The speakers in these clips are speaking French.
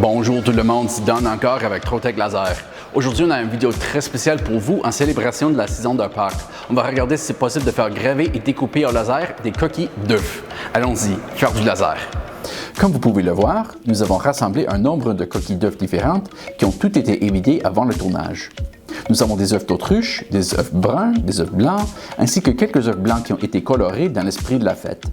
Bonjour tout le monde, c'est Don encore avec Trotec Laser. Aujourd'hui, on a une vidéo très spéciale pour vous en célébration de la saison de Pâques. On va regarder si c'est possible de faire graver et découper au laser des coquilles d'œufs. Allons-y, faire du laser. Comme vous pouvez le voir, nous avons rassemblé un nombre de coquilles d'œufs différentes qui ont toutes été évidées avant le tournage. Nous avons des œufs d'autruche, des œufs bruns, des œufs blancs, ainsi que quelques œufs blancs qui ont été colorés dans l'esprit de la fête.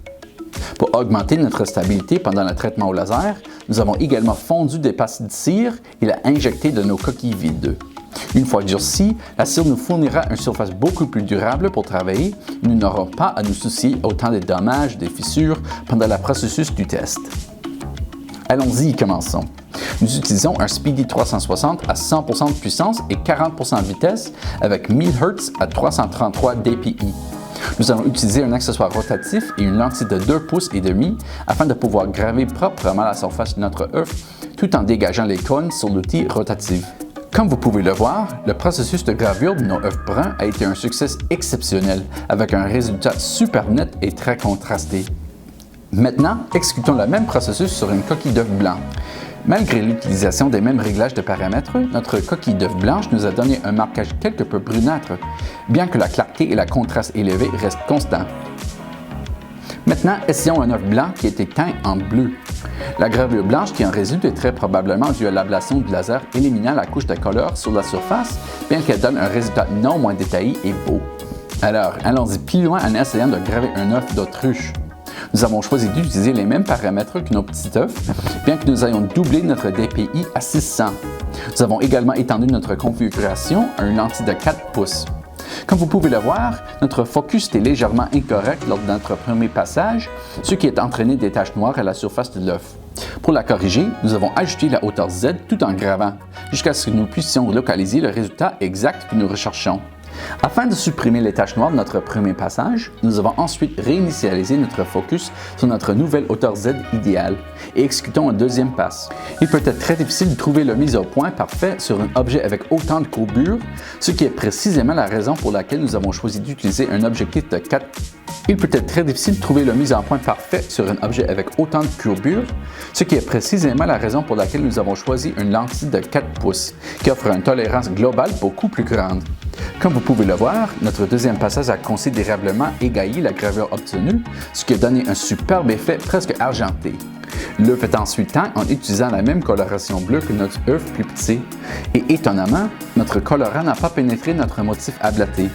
Pour augmenter notre stabilité pendant le traitement au laser, nous avons également fondu des pastilles de cire et l'a injecté dans nos coquilles vides. Une fois durcie, la cire nous fournira une surface beaucoup plus durable pour travailler et nous n'aurons pas à nous soucier autant des dommages, des fissures pendant le processus du test. Allons-y, commençons. Nous utilisons un Speedy 360 à 100% de puissance et 40% de vitesse avec 1000 Hz à 333 dpi. Nous allons utiliser un accessoire rotatif et une lentille de 2,5 pouces afin de pouvoir graver proprement la surface de notre œuf tout en dégageant les cônes sur l'outil rotatif. Comme vous pouvez le voir, le processus de gravure de nos œufs bruns a été un succès exceptionnel avec un résultat super net et très contrasté. Maintenant, exécutons le même processus sur une coquille d'œuf blanc. Malgré l'utilisation des mêmes réglages de paramètres, notre coquille d'œuf blanche nous a donné un marquage quelque peu brunâtre, bien que la clarté et le contraste élevé restent constants. Maintenant, essayons un œuf blanc qui a été teint en bleu. La gravure blanche qui en résulte est très probablement due à l'ablation du laser éliminant la couche de couleur sur la surface, bien qu'elle donne un résultat non moins détaillé et beau. Alors, allons-y plus loin en essayant de graver un œuf d'autruche. Nous avons choisi d'utiliser les mêmes paramètres que nos petits œufs, bien que nous ayons doublé notre DPI à 600. Nous avons également étendu notre configuration à une lentille de 4 pouces. Comme vous pouvez le voir, notre focus était légèrement incorrect lors de notre premier passage, ce qui a entraîné des taches noires à la surface de l'œuf. Pour la corriger, nous avons ajusté la hauteur Z tout en gravant, jusqu'à ce que nous puissions localiser le résultat exact que nous recherchons. Afin de supprimer les taches noires de notre premier passage, nous avons ensuite réinitialisé notre focus sur notre nouvelle hauteur Z idéale et exécutons un deuxième passe. Il peut être très difficile de trouver le mise au point parfait sur un objet avec autant de courbure, ce qui est précisément la raison pour laquelle nous avons choisi d'utiliser un objectif de 4. Il peut être très difficile de trouver le mise en point parfait sur un objet avec autant de courbure, ce qui est précisément la raison pour laquelle nous avons choisi une lentille de 4 pouces, qui offre une tolérance globale beaucoup plus grande. Comme vous pouvez le voir, notre deuxième passage a considérablement égaillé la gravure obtenue, ce qui a donné un superbe effet presque argenté. L'œuf est ensuite teint en utilisant la même coloration bleue que notre œuf plus petit, et étonnamment, notre colorant n'a pas pénétré notre motif ablaté,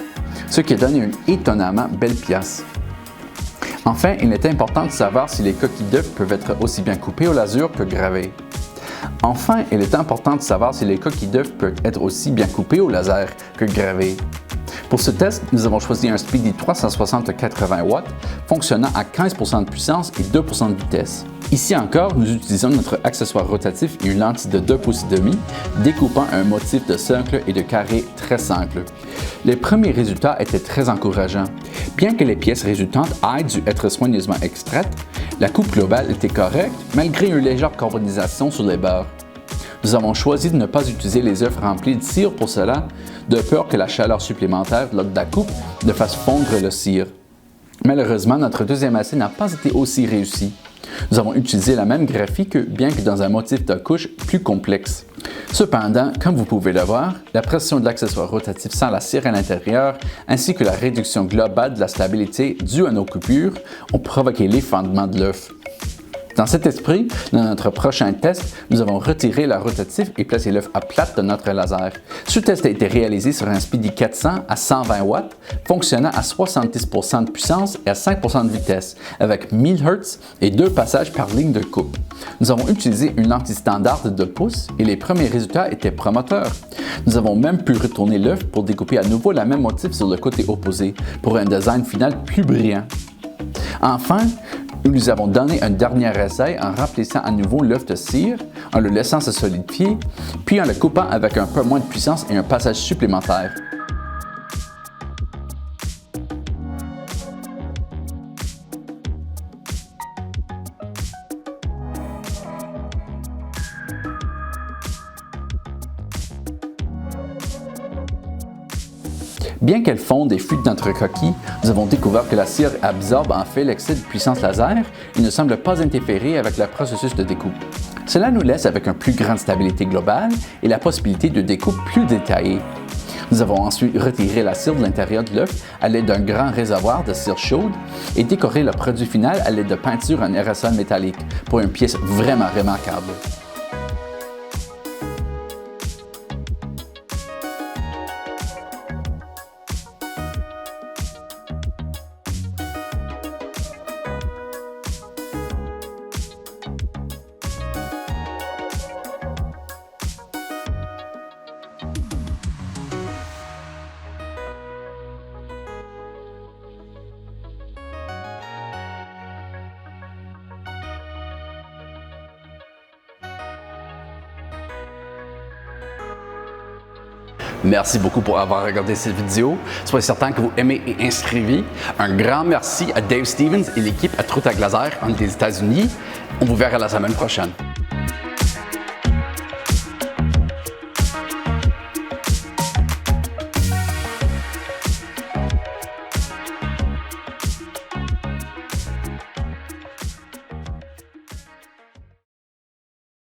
ce qui a donné une étonnamment belle pièce. Enfin, il est important de savoir si les coquilles d'œufs peuvent être aussi bien coupées au laser que gravées. Enfin, il est important de savoir si les coquilles d'œufs peuvent être aussi bien coupées au laser que gravées. Pour ce test, nous avons choisi un Speedy 360 80 watts fonctionnant à 15% de puissance et 2% de vitesse. Ici encore, nous utilisons notre accessoire rotatif et une lentille de 2,5 pouces découpant un motif de cercle et de carré très simple. Les premiers résultats étaient très encourageants. Bien que les pièces résultantes aient dû être soigneusement extraites, la coupe globale était correcte malgré une légère carbonisation sur les bords. Nous avons choisi de ne pas utiliser les œufs remplis de cire pour cela, de peur que la chaleur supplémentaire lors de la coupe ne fasse fondre le cire. Malheureusement, notre deuxième essai n'a pas été aussi réussi. Nous avons utilisé la même graphique, bien que dans un motif de couche plus complexe. Cependant, comme vous pouvez le voir, la pression de l'accessoire rotatif sans la cire à l'intérieur, ainsi que la réduction globale de la stabilité due à nos coupures, ont provoqué l'effondrement de l'œuf. Dans cet esprit, dans notre prochain test, nous avons retiré la rotatif et placé l'œuf à plate de notre laser. Ce test a été réalisé sur un Speedy 400 à 120 watts, fonctionnant à 70% de puissance et à 5% de vitesse, avec 1000 Hz et 2 passages par ligne de coupe. Nous avons utilisé une lentille standard de 2 pouces et les premiers résultats étaient promoteurs. Nous avons même pu retourner l'œuf pour découper à nouveau la même motif sur le côté opposé, pour un design final plus brillant. Enfin, nous lui avons donné un dernier essai en remplissant à nouveau l'œuf de cire, en le laissant se solidifier, puis en le coupant avec un peu moins de puissance et un passage supplémentaire. Bien qu'elle fonde et fuite notre coquille, nous avons découvert que la cire absorbe en fait l'excès de puissance laser et ne semble pas interférer avec le processus de découpe. Cela nous laisse avec une plus grande stabilité globale et la possibilité de découpe plus détaillée. Nous avons ensuite retiré la cire de l'intérieur de l'œuf à l'aide d'un grand réservoir de cire chaude et décoré le produit final à l'aide de peinture en aérosol métallique pour une pièce vraiment remarquable. Merci beaucoup pour avoir regardé cette vidéo. Soyez certain que vous aimez et inscrivez. Un grand merci à Dave Stevens et l'équipe à Trotec Laser des États-Unis. On vous verra la semaine prochaine.